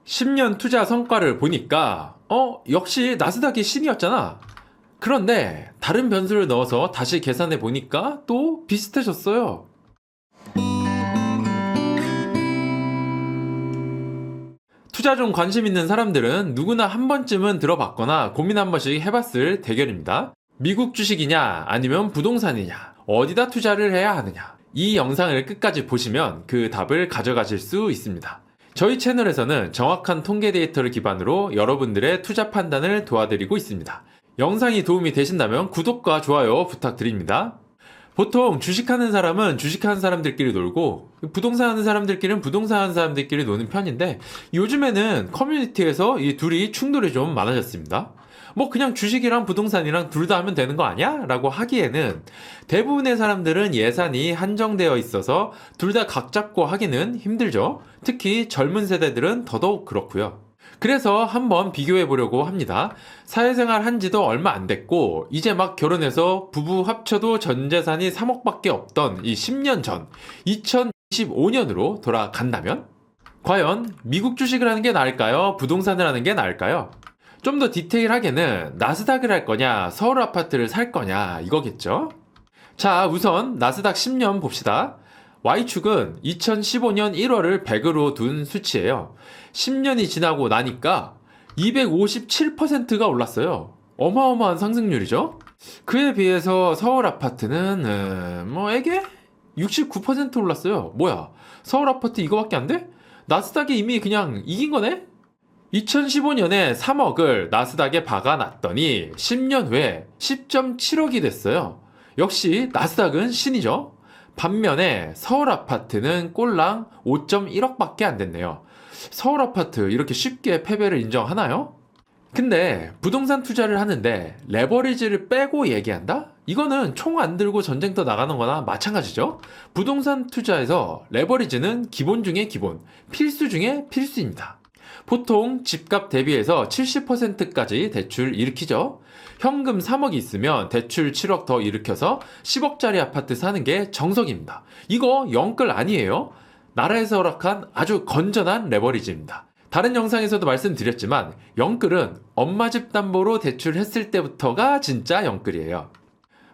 10년 투자 성과를 보니까 역시 나스닥이 신이었잖아. 그런데 다른 변수를 넣어서 다시 계산해 보니까 또 비슷해졌어요. 투자 좀 관심 있는 사람들은 누구나 한 번쯤은 들어봤거나 고민 한 번씩 해봤을 대결입니다. 미국 주식이냐 아니면 부동산이냐, 어디다 투자를 해야 하느냐. 이 영상을 끝까지 보시면 그 답을 가져가실 수 있습니다. 저희 채널에서는 정확한 통계 데이터를 기반으로 여러분들의 투자 판단을 도와드리고 있습니다. 영상이 도움이 되신다면 구독과 좋아요 부탁드립니다. 보통 주식하는 사람은 주식하는 사람들끼리 놀고 부동산 하는 사람들끼리는 부동산 하는 사람들끼리 노는 편인데, 요즘에는 커뮤니티에서 이 둘이 충돌이 좀 많아졌습니다. 뭐 그냥 주식이랑 부동산이랑 둘 다 하면 되는 거 아니야? 라고 하기에는 대부분의 사람들은 예산이 한정되어 있어서 둘 다 각 잡고 하기는 힘들죠. 특히 젊은 세대들은 더더욱 그렇고요. 그래서 한번 비교해 보려고 합니다. 사회생활 한 지도 얼마 안 됐고 이제 막 결혼해서 부부 합쳐도 전 재산이 3억밖에 없던 이 10년 전 2025년으로 돌아간다면 과연 미국 주식을 하는 게 나을까요? 부동산을 하는 게 나을까요? 좀 더 디테일하게는 나스닥을 할 거냐, 서울 아파트를 살 거냐 이거겠죠? 자, 우선 나스닥 10년 봅시다. Y축은 2015년 1월을 100으로 둔 수치예요. 10년이 지나고 나니까 257%가 올랐어요. 어마어마한 상승률이죠? 그에 비해서 서울 아파트는 에게 69% 올랐어요. 뭐야? 서울 아파트 이거밖에 안 돼? 나스닥이 이미 그냥 이긴 거네? 2015년에 3억을 나스닥에 박아놨더니 10년 후에 10.7억이 됐어요. 역시 나스닥은 신이죠. 반면에 서울 아파트는 꼴랑 5.1억밖에 안 됐네요. 서울 아파트 이렇게 쉽게 패배를 인정하나요? 근데 부동산 투자를 하는데 레버리지를 빼고 얘기한다? 이거는 총 안 들고 전쟁터 나가는 거나 마찬가지죠. 부동산 투자에서 레버리지는 기본 중에 기본, 필수 중에 필수입니다. 보통 집값 대비해서 70%까지 대출 일으키죠. 현금 3억이 있으면 대출 7억 더 일으켜서 10억짜리 아파트 사는 게 정석입니다. 이거 영끌 아니에요. 나라에서 허락한 아주 건전한 레버리지입니다. 다른 영상에서도 말씀드렸지만 영끌은 엄마 집 담보로 대출했을 때부터가 진짜 영끌이에요.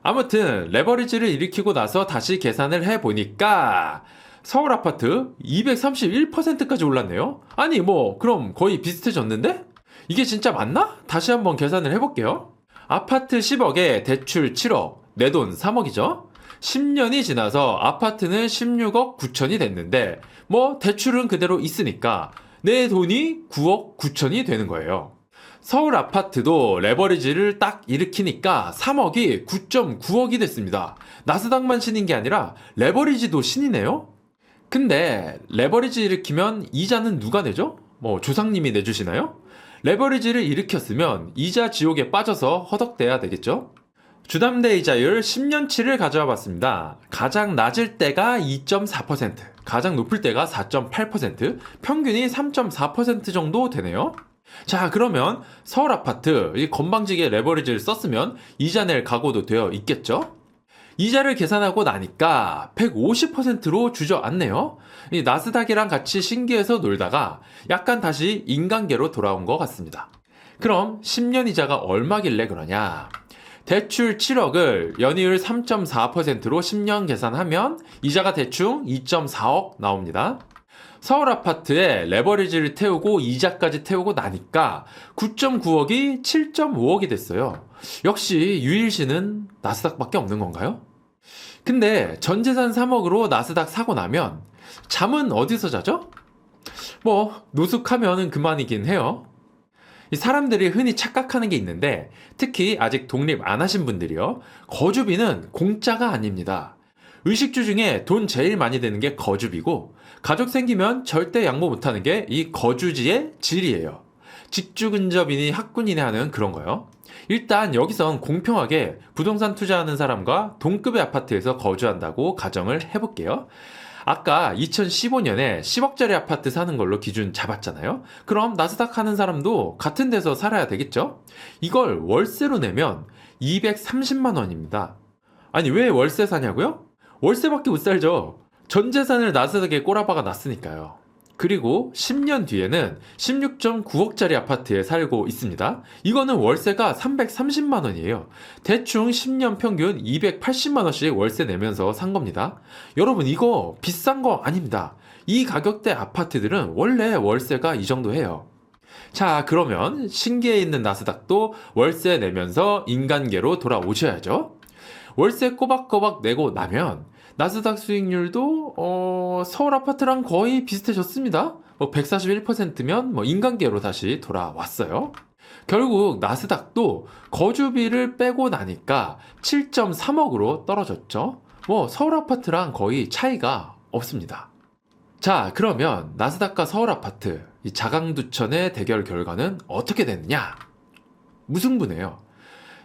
아무튼 레버리지를 일으키고 나서 다시 계산을 해보니까 서울 아파트 231%까지 올랐네요. 아니 그럼 거의 비슷해졌는데? 이게 진짜 맞나? 다시 한번 계산을 해볼게요. 아파트 10억에 대출 7억, 내 돈 3억이죠? 10년이 지나서 아파트는 16억 9천이 됐는데 대출은 그대로 있으니까 내 돈이 9억 9천이 되는 거예요. 서울 아파트도 레버리지를 딱 일으키니까 3억이 9.9억이 됐습니다. 나스닥만 신인 게 아니라 레버리지도 신이네요? 근데 레버리지 일으키면 이자는 누가 내죠? 조상님이 내주시나요? 레버리지를 일으켰으면 이자 지옥에 빠져서 허덕대야 되겠죠? 주담대 이자율 10년치를 가져와 봤습니다. 가장 낮을 때가 2.4%, 가장 높을 때가 4.8%, 평균이 3.4% 정도 되네요. 자, 그러면 서울 아파트 이 건방지게 레버리지를 썼으면 이자 낼 각오도 되어 있겠죠? 이자를 계산하고 나니까 150%로 주저앉네요. 이 나스닥이랑 같이 신기해서 놀다가 약간 다시 인간계로 돌아온 것 같습니다. 그럼 10년 이자가 얼마길래 그러냐? 대출 7억을 연이율 3.4%로 10년 계산하면 이자가 대충 2.4억 나옵니다. 서울 아파트에 레버리지를 태우고 이자까지 태우고 나니까 9.9억이 7.5억이 됐어요. 역시 유일신은 나스닥밖에 없는 건가요? 근데 전재산 3억으로 나스닥 사고 나면 잠은 어디서 자죠? 노숙하면은 그만이긴 해요. 이 사람들이 흔히 착각하는 게 있는데, 특히 아직 독립 안 하신 분들이요. 거주비는 공짜가 아닙니다. 의식주 중에 돈 제일 많이 드는 게 거주비고, 가족 생기면 절대 양보 못하는 게 이 거주지의 질이에요. 직주 근접이니 학군이니 하는 그런 거요. 일단 여기선 공평하게 부동산 투자하는 사람과 동급의 아파트에서 거주한다고 가정을 해볼게요. 아까 2015년에 10억짜리 아파트 사는 걸로 기준 잡았잖아요. 그럼 나스닥 하는 사람도 같은 데서 살아야 되겠죠? 이걸 월세로 내면 230만 원입니다. 아니 왜 월세 사냐고요? 월세밖에 못 살죠. 전 재산을 나스닥에 꼬라박아 놨으니까요. 그리고 10년 뒤에는 16.9억짜리 아파트에 살고 있습니다. 이거는 월세가 330만 원이에요. 대충 10년 평균 280만 원씩 월세 내면서 산 겁니다. 여러분, 이거 비싼 거 아닙니다. 이 가격대 아파트들은 원래 월세가 이 정도 해요. 자, 그러면 신계에 있는 나스닥도 월세 내면서 인간계로 돌아오셔야죠. 월세 꼬박꼬박 내고 나면 나스닥 수익률도 서울 아파트랑 거의 비슷해졌습니다. 141%면 인간계로 다시 돌아왔어요. 결국 나스닥도 거주비를 빼고 나니까 7.3억으로 떨어졌죠. 서울 아파트랑 거의 차이가 없습니다. 자, 그러면 나스닥과 서울 아파트, 이 자강두천의 대결 결과는 어떻게 됐느냐? 무승부네요.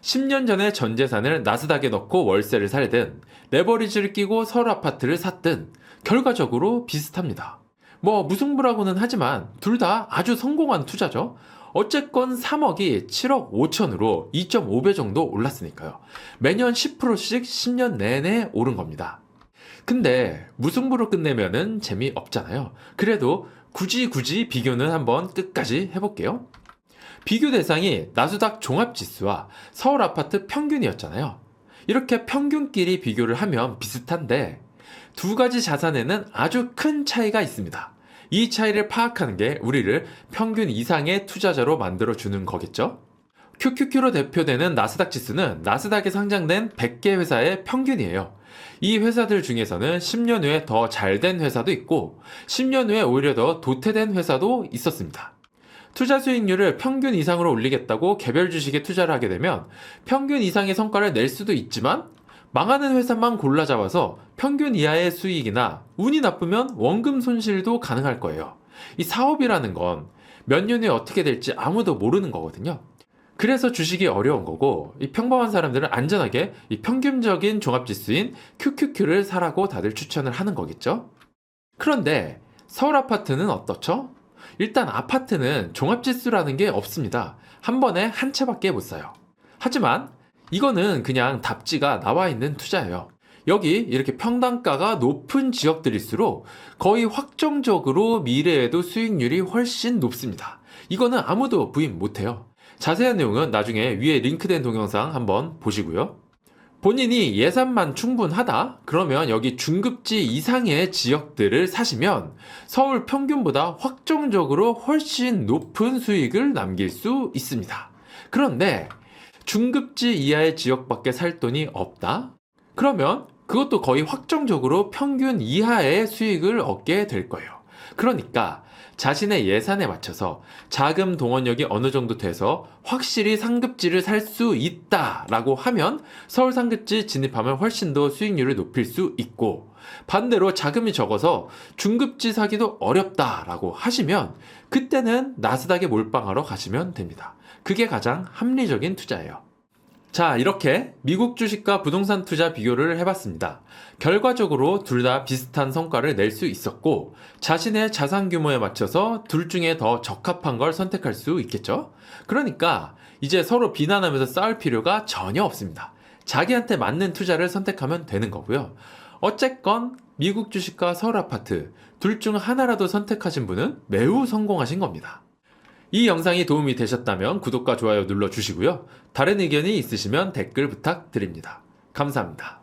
10년 전에 전 재산을 나스닥에 넣고 월세를 살든 레버리지를 끼고 서울 아파트를 샀든 결과적으로 비슷합니다. 무승부라고는 하지만 둘 다 아주 성공한 투자죠. 어쨌건 3억이 7억 5천으로 2.5배 정도 올랐으니까요. 매년 10%씩 10년 내내 오른 겁니다. 근데 무승부로 끝내면은 재미없잖아요. 그래도 굳이 비교는 한번 끝까지 해볼게요. 비교 대상이 나스닥 종합지수와 서울 아파트 평균이었잖아요. 이렇게 평균끼리 비교를 하면 비슷한데 두 가지 자산에는 아주 큰 차이가 있습니다. 이 차이를 파악하는 게 우리를 평균 이상의 투자자로 만들어주는 거겠죠? QQQ로 대표되는 나스닥 지수는 나스닥에 상장된 100개 회사의 평균이에요. 이 회사들 중에서는 10년 후에 더 잘된 회사도 있고 10년 후에 오히려 더 도태된 회사도 있었습니다. 투자 수익률을 평균 이상으로 올리겠다고 개별 주식에 투자를 하게 되면 평균 이상의 성과를 낼 수도 있지만 망하는 회사만 골라 잡아서 평균 이하의 수익이나 운이 나쁘면 원금 손실도 가능할 거예요. 이 사업이라는 건 몇 년 후에 어떻게 될지 아무도 모르는 거거든요. 그래서 주식이 어려운 거고 이 평범한 사람들은 안전하게 이 평균적인 종합지수인 QQQ를 사라고 다들 추천을 하는 거겠죠. 그런데 서울 아파트는 어떻죠? 일단 아파트는 종합지수라는 게 없습니다. 한 번에 한 채밖에 못 사요. 하지만 이거는 그냥 답지가 나와 있는 투자예요. 여기 이렇게 평당가가 높은 지역들일수록 거의 확정적으로 미래에도 수익률이 훨씬 높습니다. 이거는 아무도 부인 못해요. 자세한 내용은 나중에 위에 링크된 동영상 한번 보시고요. 본인이 예산만 충분하다? 그러면 여기 중급지 이상의 지역들을 사시면 서울 평균보다 확정적으로 훨씬 높은 수익을 남길 수 있습니다. 그런데 중급지 이하의 지역밖에 살 돈이 없다? 그러면 그것도 거의 확정적으로 평균 이하의 수익을 얻게 될 거예요. 그러니까 자신의 예산에 맞춰서 자금 동원력이 어느 정도 돼서 확실히 상급지를 살 수 있다라고 하면 서울 상급지 진입하면 훨씬 더 수익률을 높일 수 있고, 반대로 자금이 적어서 중급지 사기도 어렵다라고 하시면 그때는 나스닥에 몰빵하러 가시면 됩니다. 그게 가장 합리적인 투자예요. 자, 이렇게 미국 주식과 부동산 투자 비교를 해봤습니다. 결과적으로 둘 다 비슷한 성과를 낼 수 있었고 자신의 자산 규모에 맞춰서 둘 중에 더 적합한 걸 선택할 수 있겠죠? 그러니까 이제 서로 비난하면서 싸울 필요가 전혀 없습니다. 자기한테 맞는 투자를 선택하면 되는 거고요. 어쨌건 미국 주식과 서울 아파트 둘 중 하나라도 선택하신 분은 매우 성공하신 겁니다. 이 영상이 도움이 되셨다면 구독과 좋아요 눌러주시고요. 다른 의견이 있으시면 댓글 부탁드립니다. 감사합니다.